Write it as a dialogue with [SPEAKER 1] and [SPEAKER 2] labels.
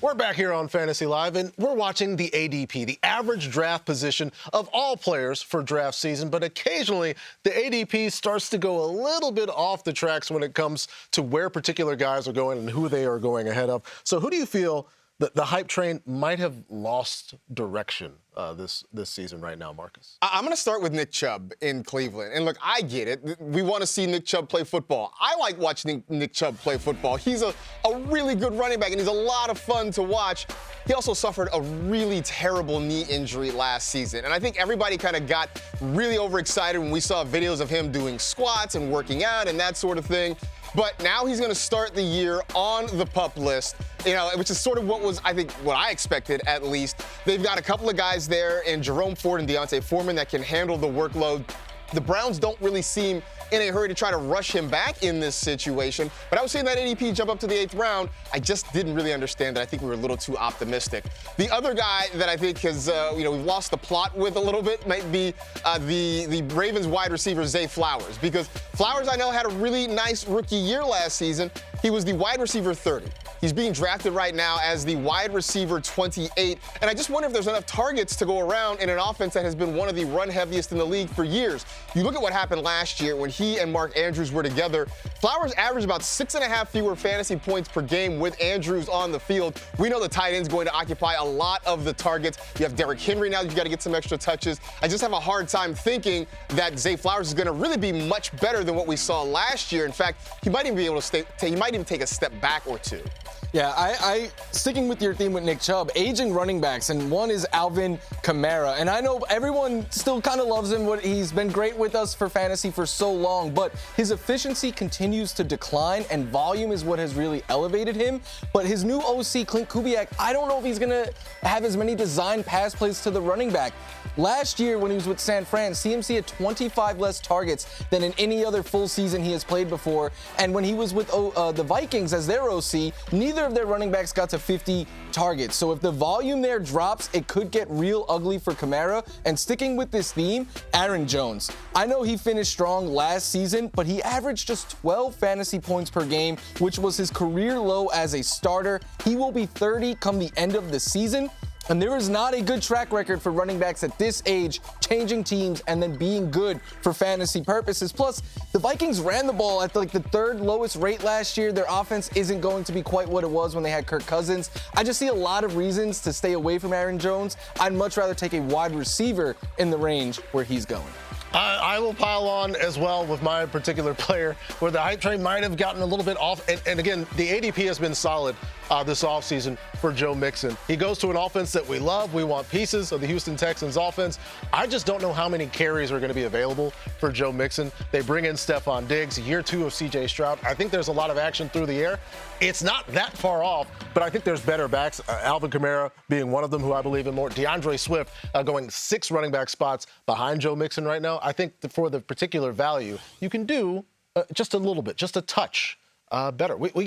[SPEAKER 1] We're back here on Fantasy Live, and we're watching the ADP, the average draft position of all players for draft season. But occasionally, the ADP starts to go a little bit off the tracks when it comes to where particular guys are going and who they are going ahead of. So who do you feel that the hype train might have lost direction this season right now, Marcus?
[SPEAKER 2] I'm going to start with Nick Chubb in Cleveland. And look, I get it. We want to see Nick Chubb play football. I like watching Nick Chubb play football. He's a really good running back, and he's a lot of fun to watch. He also suffered a really terrible knee injury last season. And I think everybody kind of got really overexcited when we saw videos of him doing squats and working out and that sort of thing. But now he's going to start the year on the PUP list, which is sort of what I expected at least. They've got a couple of guys there in Jerome Ford and Deontay Foreman that can handle the workload. The Browns don't really seem in a hurry to try to rush him back in this situation. But I was seeing that ADP jump up to the 8th round. I just didn't really understand that. I think we were a little too optimistic. The other guy that I think has, we've lost the plot with a little bit might be the Ravens wide receiver, Zay Flowers. Because Flowers, I know, had a really nice rookie year last season. He was the wide receiver 30. He's being drafted right now as the wide receiver 28. And I just wonder if there's enough targets to go around in an offense that has been one of the run heaviest in the league for years. You look at what happened last year when he and Mark Andrews were together. Flowers averaged about 6.5 fewer fantasy points per game with Andrews on the field. We know the tight end's going to occupy a lot of the targets. You have Derrick Henry now. You've got to get some extra touches. I just have a hard time thinking that Zay Flowers is going to really be much better than what we saw last year. In fact, he might even be able to he might even take a step back or two.
[SPEAKER 3] Yeah, I sticking with your theme with Nick Chubb, aging running backs, and one is Alvin Kamara. And I know everyone still kind of loves him. He's been great with us for fantasy for so long, but his efficiency continues to decline, and volume is what has really elevated him. But his new OC, Clint Kubiak, I don't know if he's going to have as many designed pass plays to the running back. Last year, when he was with San Fran, CMC had 25 less targets than in any other full season he has played before. And when he was with the Vikings as their OC, neither of their running backs got to 50 targets. So if the volume there drops, it could get real ugly for Kamara. And sticking with this theme, Aaron Jones. I know he finished strong last season, but he averaged just 12 fantasy points per game, which was his career low as a starter. He will be 30 come the end of the season. And there is not a good track record for running backs at this age, changing teams and then being good for fantasy purposes. Plus, the Vikings ran the ball at the 3rd lowest rate last year. Their offense isn't going to be quite what it was when they had Kirk Cousins. I just see a lot of reasons to stay away from Aaron Jones. I'd much rather take a wide receiver in the range where he's going.
[SPEAKER 1] I will pile on as well with my particular player where the hype train might have gotten a little bit off. And again, the ADP has been solid this offseason for Joe Mixon. He goes to an offense that we love. We want pieces of the Houston Texans offense. I just don't know how many carries are going to be available for Joe Mixon. They bring in Stephon Diggs, year 2 of C.J. Stroud. I think there's a lot of action through the air. It's not that far off, but I think there's better backs. Alvin Kamara being one of them who I believe in more. DeAndre Swift going 6 running back spots behind Joe Mixon right now. I think for the particular value, you can do just a little bit, just a touch better. We